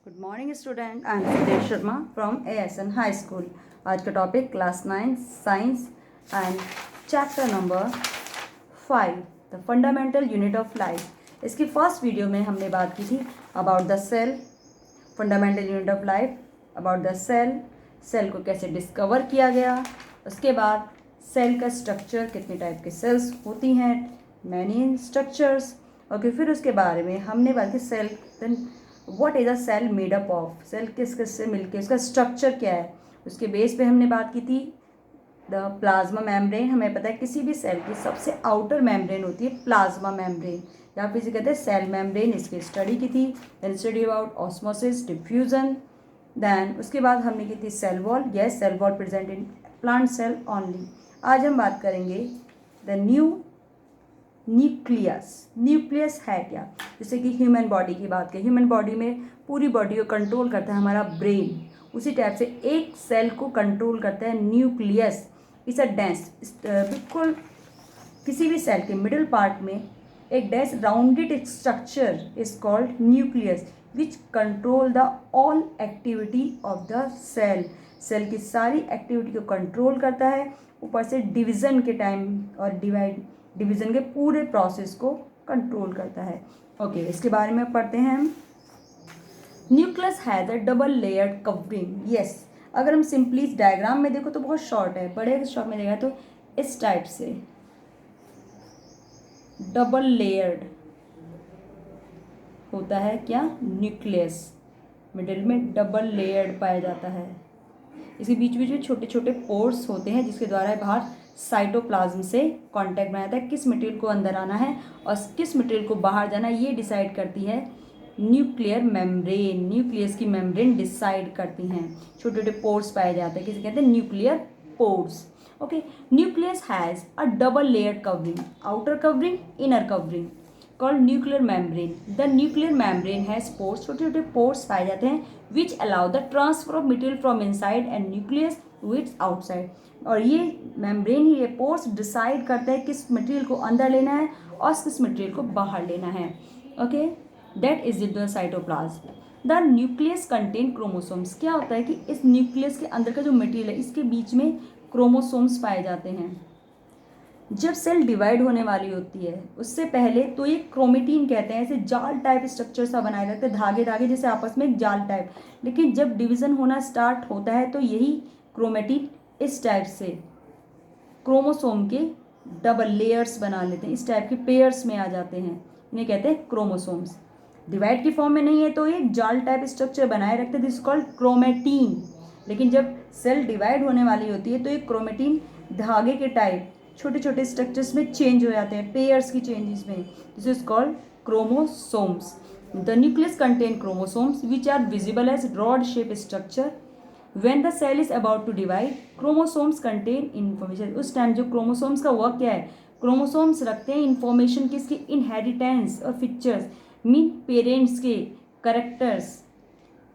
Good morning student, I am Siddhesh Sharma from ASN high school. आज का topic class 9 science and chapter number 5 the fundamental unit of life. इसकी first video में हमने बात की थी about the cell, fundamental unit of life, about the cell, cell को कैसे डिस्कवर किया गया, उसके बाद सेल का स्ट्रक्चर, कितने टाइप के सेल्स होती हैं, मैनी स्ट्रक्चर्स। ओके, फिर उसके बारे में हमने बात की cell, then what is a cell made up of, cell किस किस से मिलके, उसका स्ट्रक्चर क्या है, उसके बेस पे हमने बात की थी द प्लाज्मा मेम्ब्रेन। हमें पता है किसी भी सेल की सबसे आउटर मेम्ब्रेन होती है प्लाज्मा मेम्ब्रेन, या फिर इसे कहते हैं सेल मेम्ब्रेन। इसकी स्टडी की थी, then study about osmosis, diffusion. Then उसके बाद हमने की थी cell wall. Yes, cell wall present in plant cell only. आज हम बात करेंगे द न्यूक्लियस। न्यूक्लियस है क्या? जैसे कि ह्यूमन बॉडी की बात करें, ह्यूमन बॉडी में पूरी बॉडी को कंट्रोल करता है हमारा ब्रेन, उसी टाइप से एक सेल को कंट्रोल करता है न्यूक्लियस। इस अ डेंस, बिल्कुल किसी भी सेल के मिडिल पार्ट में एक dense rounded structure is called nucleus which control the all activity of the cell. Cell की सारी एक्टिविटी को कंट्रोल करता है, ऊपर से डिवीज़न के टाइम और डिवीज़न के पूरे प्रोसेस को कंट्रोल करता है। ओके, इसके बारे में पढ़ते हैं हम। Nucleus has a double layered covering. Yes, अगर हम सिंपली इस डायग्राम में देखो तो बहुत शॉर्ट है, बड़े शॉर्ट में देखा तो इस टाइप से डबल लेयर्ड होता है क्या? न्यूक्लियस मिडिल में डबल लेयर्ड पाया जाता है। इसके बीच बीच में छोटे छोटे पोर्स होते हैं जिसके द्वारा बाहर साइटोप्लाज्म से कांटेक्ट बनाया जाता है। किस मटेरियल को अंदर आना है और किस मटेरियल को बाहर जाना है, ये डिसाइड करती है न्यूक्लियर मेम्ब्रेन। न्यूक्लियस की मेम्ब्रेन डिसाइड करती हैं। छोटे छोटे पोर्स पाए जाते हैं, किसे कहते हैं? Nuclear pores. Okay, nucleus has a double layered covering, outer covering, inner covering, called nuclear membrane. The nuclear membrane has pores, छोटे छोटे पोर्स पाए जाते हैं which allow the transfer of material from inside and nucleus which outside. और ये membrane ही, ये pores decide करता है किस मटेरियल को अंदर लेना है और किस मटेरियल को बाहर लेना है। Okay, that is it the cytoplasm. The nucleus contain chromosomes. क्या होता है कि इस न्यूक्लियस के अंदर का जो मटेरियल है इसके बीच में क्रोमोसोम्स पाए जाते हैं। जब सेल डिवाइड होने वाली होती है उससे पहले तो ये क्रोमेटीन कहते हैं, ऐसे जाल टाइप स्ट्रक्चर सा बनाए रखते हैं, धागे धागे जैसे आपस में एक जाल टाइप। लेकिन जब डिवीज़न होना स्टार्ट होता है तो यही क्रोमेटीन इस टाइप से क्रोमोसोम के डबल लेयर्स बना लेते हैं, इस टाइप के पेयर्स में आ जाते हैं, इन्हें कहते हैं क्रोमोसोम्स। डिवाइड की फॉर्म में नहीं है तो एक जाल टाइप स्ट्रक्चर बनाए रखते हैं, दिस कॉल्ड क्रोमेटीन। लेकिन जब सेल डिवाइड होने वाली होती है तो एक क्रोमेटीन धागे के टाइप छोटे छोटे स्ट्रक्चर्स में चेंज हो जाते हैं, पेयर्स की चेंजेस में, this is called chromosomes. The nucleus contain chromosomes which are visible as rod shape structure. When the cell is about to divide chromosomes contain information. उस टाइम जो क्रोमोसोम्स का work क्या है, क्रोमोसोम्स रखते हैं information किसकी? Inheritance और features, mean parents के करेक्टर्स,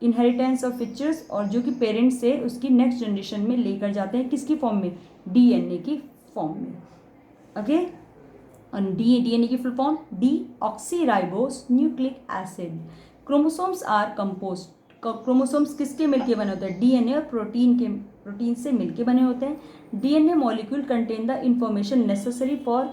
इनहेरिटेंस और फीचर्स, और जो कि पेरेंट्स से उसकी नेक्स्ट जनरेशन में लेकर जाते हैं, किसकी फॉर्म में? डीएनए की फॉर्म में। ओके, और डीएनए की full form deoxyribose nucleic acid. Chromosomes are composed. Chromosomes किसके मिलके बने होते हैं? डीएनए और प्रोटीन से मिलके बने होते हैं। DNA molecule contain the information necessary for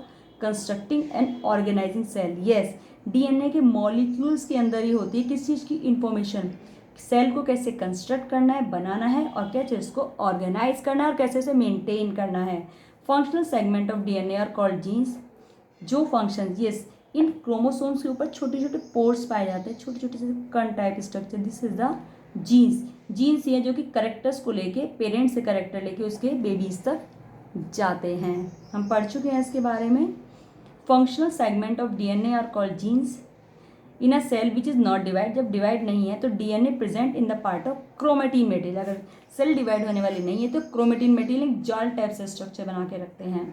constructing and organising cell. Yes, DNA के मॉलिक्यूल्स के अंदर ही होती है किस चीज़ की? इंफॉर्मेशन, सेल को कैसे कंस्ट्रक्ट करना है, बनाना है, और कैसे इसको ऑर्गेनाइज करना है और कैसे इसे मेंटेन करना है। Functional segment of DNA are called genes. जो फंक्शन, यस, इन क्रोमोसोम्स के ऊपर छोटे छोटे पोर्स पाए जाते हैं, छोटे छोटे से कण type structure, this is the genes. Genes ये जो कि करेक्टर्स को लेके, पेरेंट्स से करेक्टर लेके उसके बेबीज तक जाते हैं। हम पढ़ चुके हैं इसके बारे में। Functional segment of DNA are called genes. In a cell which is not divide, जब डिवाइड नहीं है तो DNA present in the part of chromatin material. अगर सेल डिवाइड होने वाली नहीं है तो क्रोमेटीन मटेरियल एक जाल टाइप से स्ट्रक्चर बना के रखते हैं।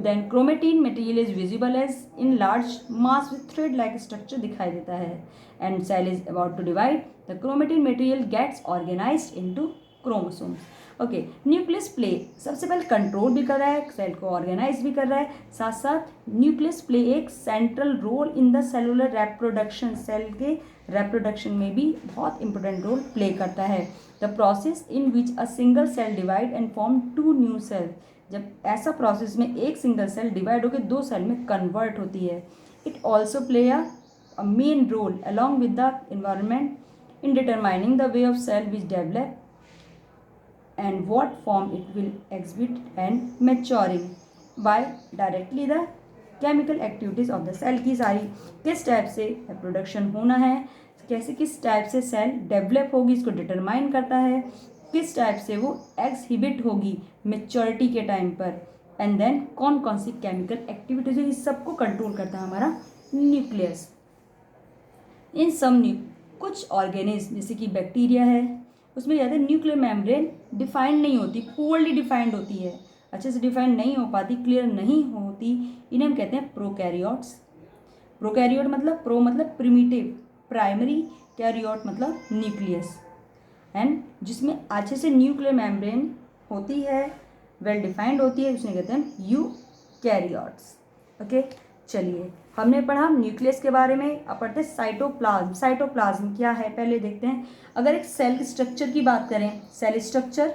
Then chromatin material is visible as in large mass with thread like structure दिखाई देता है। And cell is about to divide, the chromatin material gets organised into chromosomes. Okay, nucleus play सबसे पहले कंट्रोल भी कर रहा है, सेल को ऑर्गेनाइज भी कर रहा है, साथ साथ न्यूक्लियस प्ले एक central role in the cellular reproduction, cell के रेप्रोडक्शन में भी बहुत इंपॉर्टेंट रोल प्ले करता है। The process in which a single cell divide and form two new cell, जब ऐसा प्रोसेस में एक सिंगल सेल डिवाइड होकर दो सेल में कन्वर्ट होती है। It also play a main role along with the environment in determining the way of cell which develop and what form it will exhibit and maturing by directly the chemical activities of the cell की सारी किस type से reproduction होना है, कैसे किस type से cell develop होगी इसको डिटरमाइन करता है, किस टाइप से वो एक्सहिबिट होगी मेच्योरिटी के टाइम पर, एंड देन कौन कौन सी केमिकल एक्टिविटीज है, इस सबको कंट्रोल करता है हमारा न्यूक्लियस। इन सम कुछ ऑर्गेनिज्म जैसे कि बैक्टीरिया है उसमें ज़्यादा न्यूक्लियर मेम्ब्रेन डिफाइंड नहीं होती, पुअरली डिफाइंड होती है, अच्छे से डिफाइंड नहीं हो पाती, क्लियर नहीं होती, इन्हें हम कहते हैं प्रोकैरियोट्स। प्रोकैरियोट मतलब प्रो मतलब प्रिमिटिव, प्राइमरी, कैरियोट मतलब न्यूक्लियस, एंड जिसमें अच्छे से न्यूक्लियर मेम्ब्रेन होती है, वेल डिफाइंड होती है, उसमें कहते हैं यूकैरियोट्स। ओके, चलिए हमने पढ़ा न्यूक्लियस के बारे में। अब पढ़ते हैं साइटोप्लाज्म। साइटोप्लाज्म क्या है पहले देखते हैं। अगर एक सेल स्ट्रक्चर की बात करें, सेल स्ट्रक्चर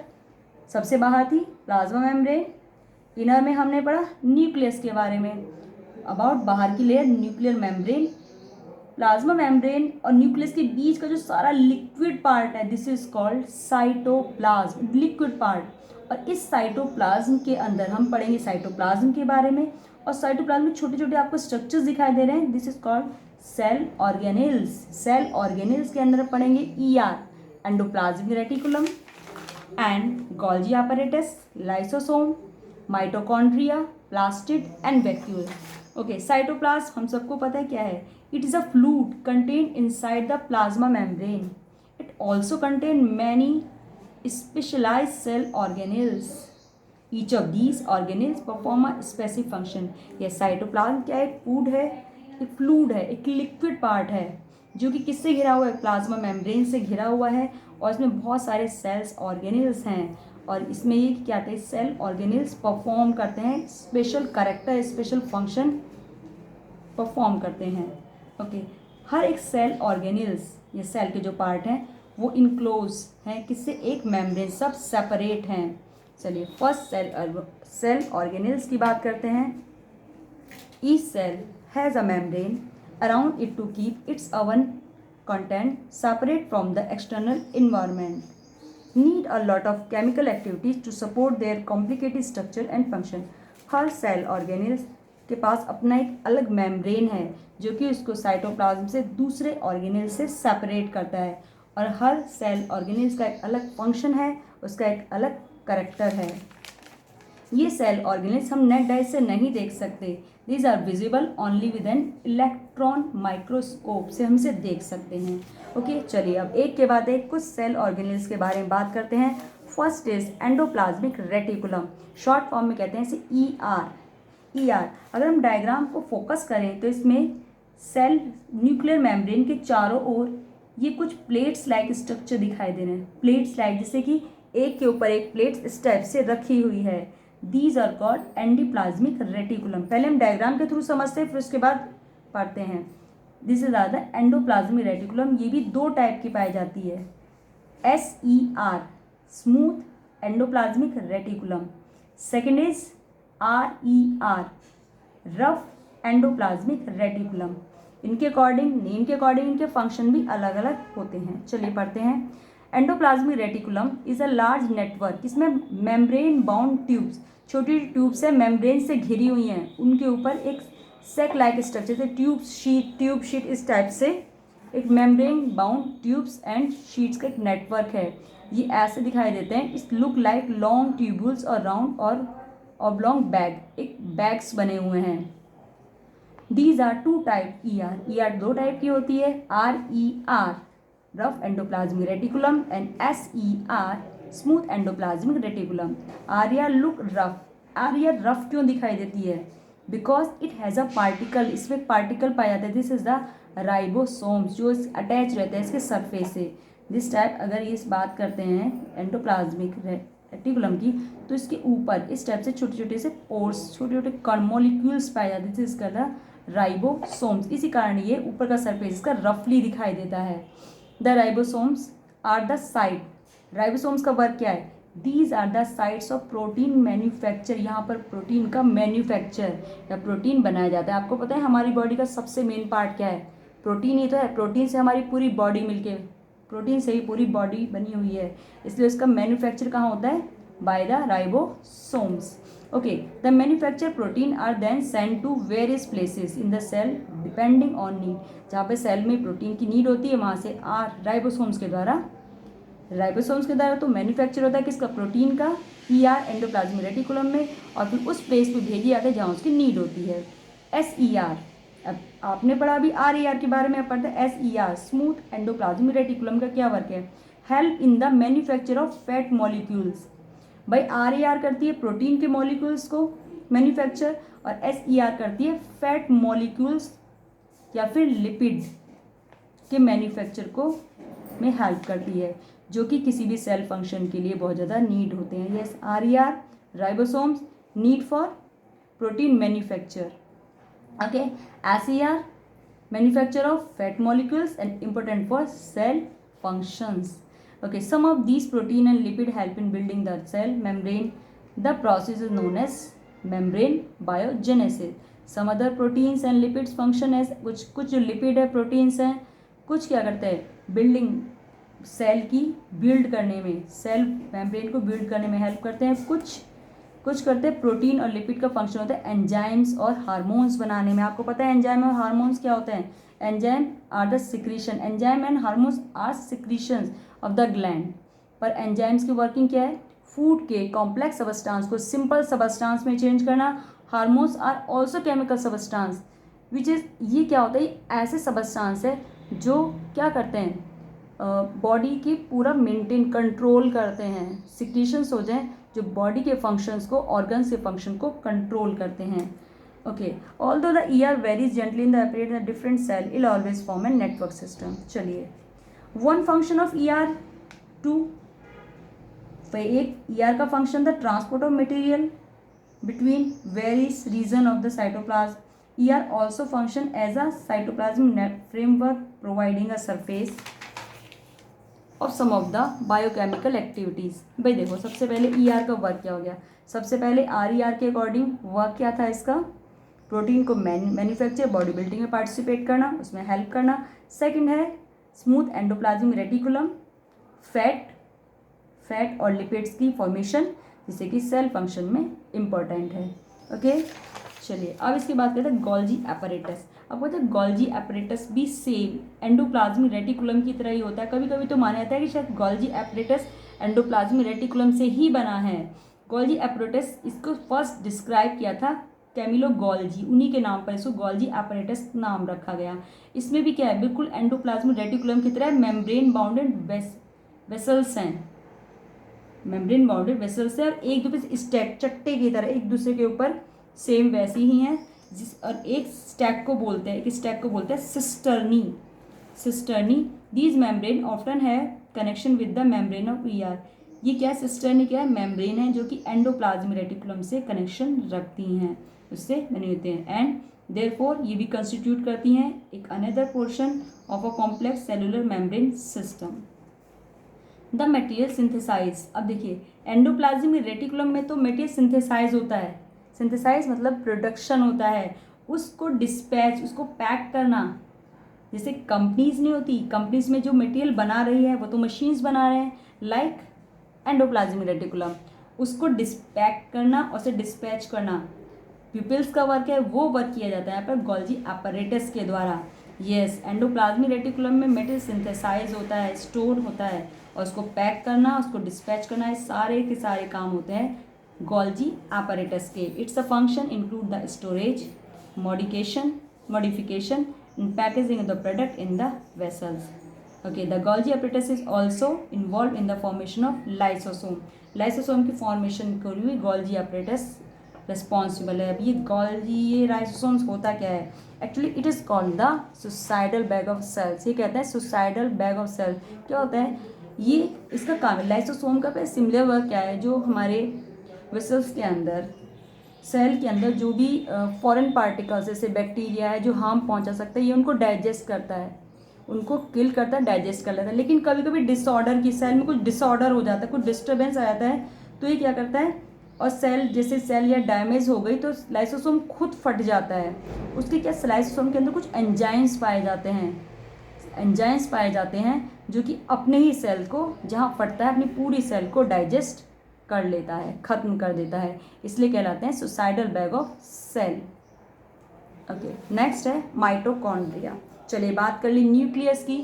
सबसे बाहर थी प्लाज्मा मेम्ब्रेन, इनर में हमने पढ़ा न्यूक्लियस के बारे में, अबाउट बाहर की layer nuclear membrane, plasma membrane और न्यूक्लियस के बीच का जो सारा लिक्विड पार्ट है this is called cytoplasm, liquid part. और इस साइटोप्लाज्म के अंदर हम पढ़ेंगे साइटोप्लाज्म के बारे में, और साइटोप्लाज्म में छोटे छोटे आपको स्ट्रक्चर्स दिखाई दे रहे हैं, this is called cell organelles. Cell organelles के अंदर पढ़ेंगे ER, endoplasmic reticulum and Golgi apparatus, lysosome, mitochondria, plastid and vacuole. Okay, cytoplasm हम सबको पता है क्या है, it is a fluid contained inside the plasma membrane. It also contain many specialised cell organelles. Each of these organelles perform a specific function. यह cytoplasm क्या है, एक फूड है, एक फ्लूइड है, एक लिक्विड पार्ट है जो कि किससे घिरा हुआ है, प्लाज्मा मेम्ब्रेन से घिरा हुआ है, और इसमें बहुत सारे सेल्स ऑर्गेनेल्स हैं, और इसमें ये क्या कहते हैं, सेल ऑर्गेनेल्स परफॉर्म करते हैं special character, special function perform करते हैं। ओके, हर एक सेल ऑर्गेनेल्स, ये सेल के जो पार्ट हैं वो इनक्लोज हैं किससे, एक मेम्ब्रेन, सब सेपरेट हैं। चलिए फर्स्ट सेल ऑर्गेनेल्स की बात करते हैं। Each cell has a membrane around it to keep its own content separate from the external environment, need a lot of chemical activities to support their complicated structure and function. हर cell organelles के पास अपना एक अलग membrane है जो कि उसको साइटोप्लाज्म से दूसरे ऑर्गेनेल से सेपरेट करता है, और हर सेल ऑर्गेनेल्स का एक अलग फंक्शन है, उसका एक अलग करेक्टर है। ये सेल ऑर्गेनेल्स हम नेक्ड आई से नहीं देख सकते, these are visible only with an electron microscope से हम इसे देख सकते हैं। ओके, चलिए अब एक के बाद एक कुछ सेल ऑर्गेनेल्स के बारे में बात करते हैं। First is endoplasmic reticulum, short form में कहते हैं इसे ईआर। अगर हम डायग्राम को फोकस करें तो इसमें सेल न्यूक्लियर मेम्ब्रेन के चारों ओर ये कुछ प्लेट्स लाइक स्ट्रक्चर दिखाई दे रहे हैं, प्लेट्स लाइक जैसे कि एक के ऊपर एक प्लेट इस टाइप से रखी हुई है, these are called endoplasmic reticulum. पहले हम डायग्राम के थ्रू समझते हैं फिर उसके बाद पढ़ते हैं। This is are the endoplasmic reticulum, ये भी दो टाइप की पाई जाती है, SER smooth endoplasmic reticulum, second is RER rough endoplasmic reticulum. इनके अकॉर्डिंग, नेम के अकॉर्डिंग इनके फंक्शन भी अलग अलग होते हैं। चलिए पढ़ते हैं। Endoplasmic reticulum is a large network, इसमें मेम्ब्रेन बाउंड ट्यूब्स, छोटी ट्यूब्स है मेम्ब्रेन से घिरी हुई हैं, उनके ऊपर एक सेक लाइक स्ट्रक्चर से ट्यूब शीट इस टाइप से एक membrane bound tubes and sheets का एक नेटवर्क है। ये ऐसे दिखाई देते हैं, इस लुक लाइक लॉन्ग ट्यूब्यूल्स और राउंड और ऑब्लॉन्ग बैग, एक बैग्स बने हुए हैं। These are to type ER दो टाइप की होती है, RER rough endoplasmic reticulum and SER smooth endoplasmic reticulum. RER look rough, RER rough क्यों दिखाई देती है, because it has a particle, इसमें पार्टिकल पाया जाता है, दिस इज द राइबोसोम्स जो अटैच रहता है इसके सरफेस से, दिस टाइप अगर ये इस बात करते हैं एंडोप्लाज्मिक रेटिकुलम की, तो इसके ऊपर इस टाइप से छोटे छोटे से पोर्स, छोटे छोटे कण मॉलिक्यूल्स पाए जाते हैं, इसका था राइबोसोम्स। इसी कारण ये ऊपर का सरफेस इसका रफली दिखाई देता है। The ribosomes are the site, ribosomes का वर्क क्या है? These are the sites of protein manufacture, यहाँ पर प्रोटीन का मैन्युफैक्चर या प्रोटीन बनाया जाता है। आपको पता है हमारी बॉडी का सबसे मेन पार्ट क्या है? प्रोटीन ही तो है। प्रोटीन से हमारी पूरी बॉडी मिलके, प्रोटीन से ही पूरी बॉडी बनी हुई है, इसलिए उसका मैन्युफैक्चर कहाँ होता है? By the ribosomes. Okay, the manufacture protein are then send to various places in the cell depending on need. जहाँ पे सेल में प्रोटीन की नीड होती है वहाँ से राइबोसोम्स के द्वारा तो मैन्युफैक्चर होता है किसका? प्रोटीन का, ER एंडोप्लाज्मिक रेटिकुलम में, और फिर उस प्लेस पे भेजी जाती है जहाँ उसकी नीड होती है। SER, अब आपने पढ़ा अभी RER के बारे में, अब पढ़ते हैं SER, स्मूथ एंडोप्लाज्मिक रेटिकुलम का क्या वर्क है? Help in the manufacture of fat molecules. भाई RER करती है प्रोटीन के मॉलिक्यूल्स को मैन्युफैक्चर, और SER करती है फैट मॉलिक्यूल्स या फिर लिपिड के मैन्युफैक्चर को में हेल्प करती है, जो कि किसी भी सेल फंक्शन के लिए बहुत ज़्यादा नीड होते हैं। Yes, RER ribosomes need for protein manufacture. Okay, SER manufacture of fat molecules and important for cell functions. Okay, some of these protein and lipid help in building the cell membrane. The process is known as membrane biogenesis. Some other proteins and lipids function as कुछ जो lipid है, proteins हैं, कुछ क्या करते हैं? Building cell की build करने में, सेल मेम्ब्रेन को बिल्ड करने में हेल्प करते हैं। कुछ करते हैं प्रोटीन और लिपिड का फंक्शन होता है एंजाइम्स और हार्मोन्स बनाने में। आपको पता है एंजाइम और हार्मोन्स क्या होते हैं? Enzyme are the secretion, enzyme and hormones are secretions of the gland. पर एंजाइम्स की वर्किंग क्या है? फूड के कॉम्प्लेक्स सबस्टांस को सिंपल सबस्टांस में चेंज करना। Hormones are also chemical substance which is, ये क्या होता है? ऐसे सबस्टांस है जो क्या करते हैं? बॉडी की पूरा मेंटेन कंट्रोल करते हैं, सिक्रीशंस हो जाएं जो बॉडी के फंक्शंस को, ऑर्गन्स के फंक्शन को कंट्रोल करते हैं। Okay, although the ER varies gently in the appearance in different cell, it always form a network system. चलिए, वन फंक्शन ऑफ ER2, एक ER का फंक्शन था transport of material between various region of the cytoplasm. ER also function as a cytoplasm framework providing a surface of some of the biochemical activities. भाई देखो, सबसे पहले ER का work क्या हो गया? सबसे पहले RER के अकॉर्डिंग वर्क क्या था इसका? प्रोटीन को मैन्युफैक्चर, बॉडी बिल्डिंग में पार्टिसिपेट करना, उसमें हेल्प करना। सेकंड है स्मूथ एंडोप्लाज्मिक रेटिकुलम, फैट और लिपिड्स की फॉर्मेशन, जिससे कि सेल फंक्शन में इम्पोर्टेंट है। ओके, चलिए अब इसकी बात करते हैं गोल्जी एपरेटस। अब पता है गोल्जी एपरेटस भी सेम एंडोप्लाज्मिक रेटिकुलम की तरह ही होता है। कभी कभी तो माना जाता है कि शायद गोल्जी एपरेटस एंडोप्लाज्मिक रेटिकुलम से ही बना है। गोल्जी एपरेटस इसको फर्स्ट डिस्क्राइब किया था कैमिलो गोल्जी, उन्हीं के नाम पर इसको गोल्जी एपरेटस नाम रखा गया। इसमें भी क्या है? बिल्कुल एंडोप्लाज्मिक रेटिकुलम की तरह मेम्ब्रेन बाउंडेड वेसल्स हैं, मेम्ब्रेन बाउंडेड वेसल्स है, और एक दूसरे स्टैक चट्टे की तरह एक दूसरे के ऊपर सेम वैसी ही हैं। और एक स्टैक को बोलते हैं सिस्टर्नी। दीज मेम्ब्रेन ऑफ्टन है connection with the membrane of ER। ये क्या है? सिस्टर्नी क्या है? मेम्ब्रेन है जो कि एंडोप्लाज्मिक रेटिकुलम से कनेक्शन रखती हैं, उससे बने होते हैं, एंड देयरफॉर ये भी कंस्टिट्यूट करती हैं एक another portion of a complex cellular membrane system. The material synthesize. अब देखिए, एंडोप्लाज्मिक रेटिकुलम में तो मटेरियल सिंथेसाइज होता है, सिंथेसाइज मतलब प्रोडक्शन होता है, उसको डिस्पैच, उसको पैक करना। जैसे कंपनीज नहीं होती, कंपनीज में जो मटेरियल बना रही है वो तो मशीन्स बना रहे हैं, लाइक एंडोप्लाज्मिक रेटिकुलम, उसको डिस्पैक करना और उसे डिस्पैच करना पीपल्स का वर्क है, वो वर्क किया जाता है यहाँ पर गोल्जी एपरेटस के द्वारा। यस, एंडोप्लाज्मिक रेटिकुलम में मटेरियल सिंथेसाइज होता है, स्टोर होता है, और उसको पैक करना, उसको डिस्पैच करना, ये सारे के सारे काम होते हैं गोल्जी एपरेटस के। It's a function include the storage, modification and packaging of the product in the vessels. Okay, the Golgi apparatus is also involved in the formation of lysosome. Lysosome की formation के लिए Golgi apparatus responsible है। अब ये Golgi, ये lysosomes होता क्या है? Actually it is called the suicidal bag of cells. ये कहते हैं सुसाइडल बैग ऑफ सेल। क्या होता है ये? इसका काम है लाइसोसोम का सिमिलर वर्क क्या है, जो हमारे वेसल्स के अंदर, सेल के अंदर जो भी फॉरेन पार्टिकल्स जैसे बैक्टीरिया है जो हार्म पहुंचा सकता है, ये उनको डाइजेस्ट करता है, उनको किल करता है, डाइजेस्ट कर लेता है। लेकिन कभी कभी डिसऑर्डर की, सेल में कुछ डिसऑर्डर हो जाता है, कुछ डिस्टर्बेंस आ जाता है, तो ये क्या करता है, और सेल जैसे सेल या डैमेज हो गई तो लाइसोसोम खुद फट जाता है। उसके क्या, लाइसोसोम के अंदर कुछ एंजाइम्स पाए जाते हैं, एंजाइम्स पाए जाते हैं जो कि अपने ही सेल को जहाँ फटता है अपनी पूरी सेल को डाइजेस्ट कर लेता है, ख़त्म कर देता है, इसलिए कहलाते हैं suicidal bag of cell. Okay, next है माइटोकॉन्ड्रिया। चलिए बात कर ली न्यूक्लियस की,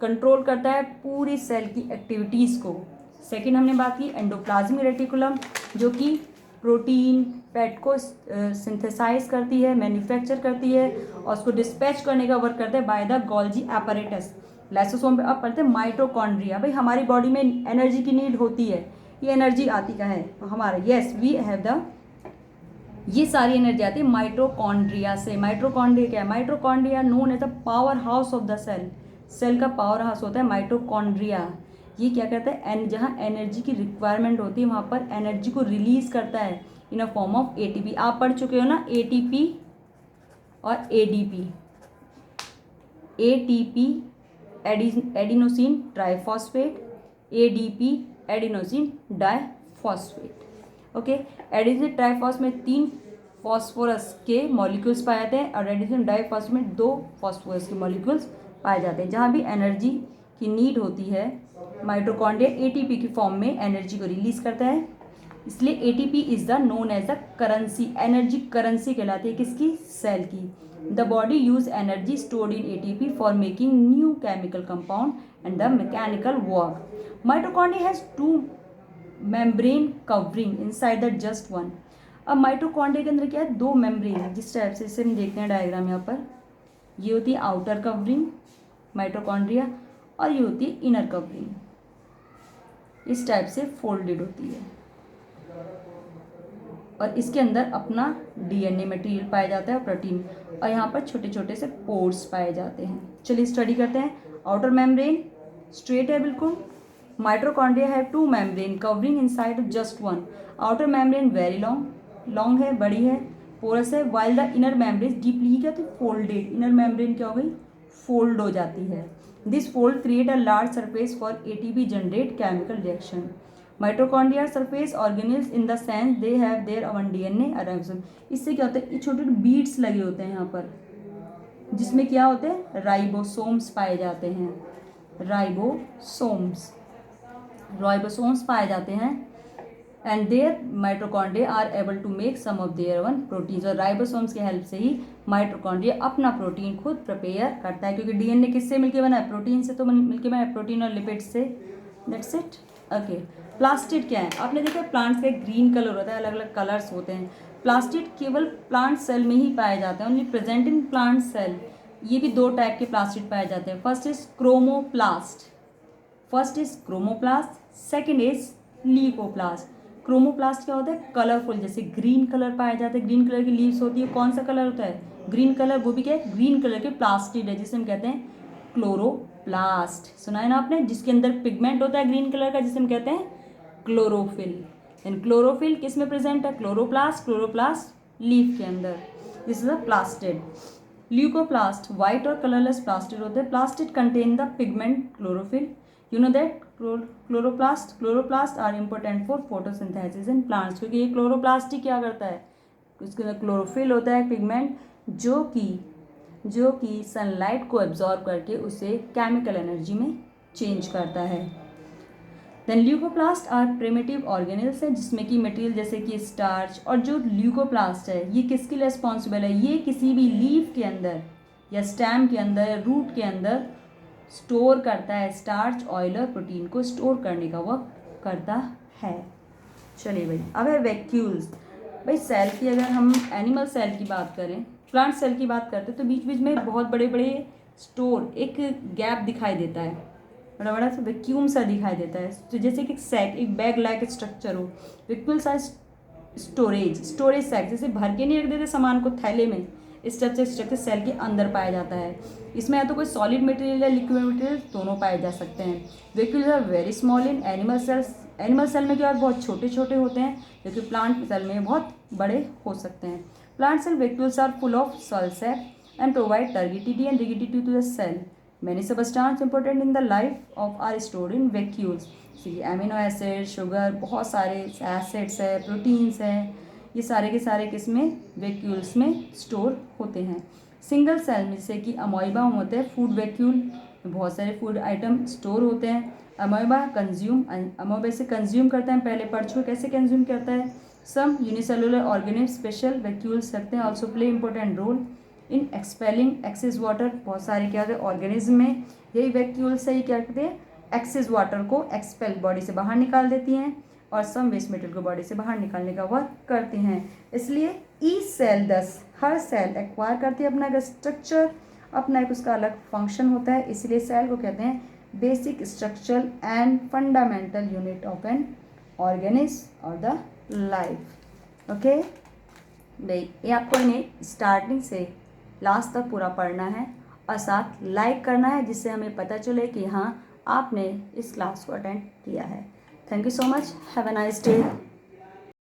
कंट्रोल करता है पूरी सेल की एक्टिविटीज़ को। सेकंड हमने बात की एंडोप्लाज्मिक रेटिकुलम, जो कि प्रोटीन फैट को सिंथेसाइज करती है, मैन्युफैक्चर करती है और उसको डिस्पैच करने का वर्क करता है by the Golgi apparatus। Lysosome पे अब पढ़ते हैं माइटोकॉन्ड्रिया। भाई हमारी बॉडी में एनर्जी की नीड होती है, ये एनर्जी आती का है हमारा, यस वी हैव द, ये सारी एनर्जी आती है माइटोकॉन्ड्रिया से। माइटोकॉन्ड्रिया क्या है? Mitochondria known as the power house of the cell. Cell का पावर हाउस होता है माइटोकॉन्ड्रिया। ये क्या करता है, जहाँ एनर्जी की रिक्वायरमेंट होती है वहाँ पर एनर्जी को रिलीज करता है in a form of ATP. आप पढ़ चुके हो ना एटीपी और ADP. ATP adenosine triphosphate, ADP adenosine diphosphate. Okay, adenosine triphosphate में 3 फॉस्फोरस के मॉलिक्यूल्स पाए जाते हैं और एडिनोसिन डाइफॉस में 2 फॉस्फोरस के मॉलिक्यूल्स पाए जाते हैं। जहाँ भी एनर्जी की नीड होती है माइटोकॉन्ड्रिया एटीपी की फॉर्म में एनर्जी को रिलीज करता है, इसलिए ATP is the known as the currency. Energy currency कहलाती है किसकी? सेल की। The body use energy stored in ATP for making new chemical compound and the mechanical work. Mitochondria has 2 membrane covering inside the just one. अब mitochondria के अंदर क्या है? 2 membrane है, जिस टाइप से इसे हम देखते हैं डायग्राम यहाँ पर। ये होती है आउटर कवरिंग माइटोकॉन्ड्रिया और ये होती है इनर कवरिंग, इस टाइप से फोल्डेड होती है और इसके अंदर अपना डीएनए मटेरियल पाया जाता है, प्रोटीन, और यहाँ पर छोटे छोटे से पोर्स पाए जाते हैं। चलिए स्टडी करते हैं। आउटर मेम्ब्रेन स्ट्रेट है बिल्कुल। Mitochondria have 2 membrane covering inside just one. Outer membrane very long है, बड़ी है, पोरस है, while the inner membrane deeply क्या थी? फोल्डेड। इनर मेम्ब्रेन क्या हो गई? फोल्ड हो जाती है। This fold create a large surface for ATP generate chemical reaction. Mitochondria are surface organelles in the sense they have their own DNA ribosome। इससे क्या होता है, ये छोटे छोटे बीड्स लगे होते हैं यहाँ पर, जिसमें क्या होते हैं? राइबोसोम्स पाए जाते हैं। राइबोसोम्स पाए जाते हैं and their mitochondria are able to make some of their own proteins. और राइबोसोम्स की हेल्प से ही माइटोकॉन्ड्रिया अपना प्रोटीन खुद प्रिपेयर करता है, क्योंकि डीएनए किससे मिलके बना है? प्रोटीन से तो मिलके बना है, प्रोटीन और लिपिड से। That's it. ओके, प्लास्टिड क्या है? आपने देखा है प्लांट्स का ग्रीन कलर होता है, अलग अलग कलर्स होते हैं। प्लास्टिड केवल प्लांट सेल में ही पाए जाते हैं, only present in plant cell. ये भी 2 टाइप के प्लास्टिड पाए जाते हैं। First is chromoplast, second is leucoplast. Chromoplast क्या होता है? कलरफुल, जैसे ग्रीन कलर पाए जाते हैं, ग्रीन कलर की लीव्स होती है। कौन सा कलर होता है? Green colour. वो भी क्या है? ग्रीन कलर के प्लास्टिड है, जिसे हम कहते हैं क्लोरोप्लास्ट। सुना है ना आपने? जिसके अंदर पिगमेंट होता है ग्रीन कलर का, जिसे हम कहते हैं क्लोरोफिल। एंड क्लोरोफिल किस में प्रेजेंट है? क्लोरोप्लास्ट लीफ के अंदर। This is a plastid. Leucoplast white और कलरलेस प्लास्टिड होते हैं। Plastid contain the pigment chlorophyll. You know that chloroplast are important for photosynthesis in plants, क्योंकि ये क्लोरोप्लास्ट ही क्या करता है? उसके अंदर क्लोरोफिल होता है, पिगमेंट, जो कि सनलाइट को एब्जॉर्ब करके उसे केमिकल एनर्जी में चेंज करता है। Then leucoplast are primitive organelles है, जिसमें कि मटेरियल जैसे कि स्टार्च, और जो ल्यूकोप्लास्ट है ये किसके लिए रिस्पॉन्सिबल है? ये किसी भी लीफ के अंदर या स्टेम के अंदर या रूट के अंदर स्टोर करता है स्टार्च, ऑयल और प्रोटीन को स्टोर करने का वर्क करता है। चलिए भाई, अब है वैक्यूल्स। भाई सेल की अगर हम एनिमल सेल की बात करें, प्लांट सेल की बात करते हैं, तो बीच बीच में बहुत बड़े बड़े स्टोर, एक गैप दिखाई देता है, बड़ा बड़ा सा वैक्यूम सा दिखाई देता है, तो जैसे कि एक सैक, एक बैग लाइक स्ट्रक्चर हो। वैक्यूल्स आर स्टोरेज साइड, जैसे भर के नहीं रख देते सामान को थैले में, इस टाइप से स्ट्रक्चर सेल के अंदर पाया जाता है। इसमें या तो कोई सॉलिड मटेरियल या लिक्विड मटेरियल दोनों पाए जा सकते हैं। Vacuoles are very small in animal cells. Animal cell में क्या बहुत छोटे छोटे होते हैं, जबकि प्लांट सेल में बहुत बड़े हो सकते हैं। Plant cell vacuoles are full of cell sap and provide turgidity and rigidity to the cell. Many substances important in the life of are stored in vacuoles। Amino acid, sugar, बहुत सारे acids है, proteins हैं, ये सारे के सारे किसमें, vacuoles में स्टोर होते हैं। सिंगल सेल में जैसे कि अमोइबा होते हैं, फूड वैक्यूल में बहुत सारे फूड आइटम स्टोर होते हैं। अमोइबा से कंज्यूम करते हैं, पहले पढ़ चुके कैसे कंज्यूम करता है। Some unicellular organism special vacuoles रखते हैं, also play important role in expelling excess water. बहुत सारे क्या होते हैं ऑर्गेनिज्म में, यही वैक्यूल से ही क्या करते हैं, एक्सेस वाटर को एक्सपेल बॉडी से बाहर निकाल देती हैं और सम वेस्ट मटेरियल को बॉडी से बाहर निकालने का वर्क करती हैं। इसलिए ईच सेल, दस हर सेल एक्वायर करती है अपना एक स्ट्रक्चर, अपना एक उसका अलग फंक्शन होता है। इसलिए सेल को कहते हैं basic structural and fundamental unit of an organism और द लाइफ। ओके भाई, ये आपको इन्हें स्टार्टिंग से लास्ट तक पूरा पढ़ना है और साथ लाइक करना है, जिससे हमें पता चले कि हाँ आपने इस क्लास को अटेंड किया है। Thank you so much, have a nice day.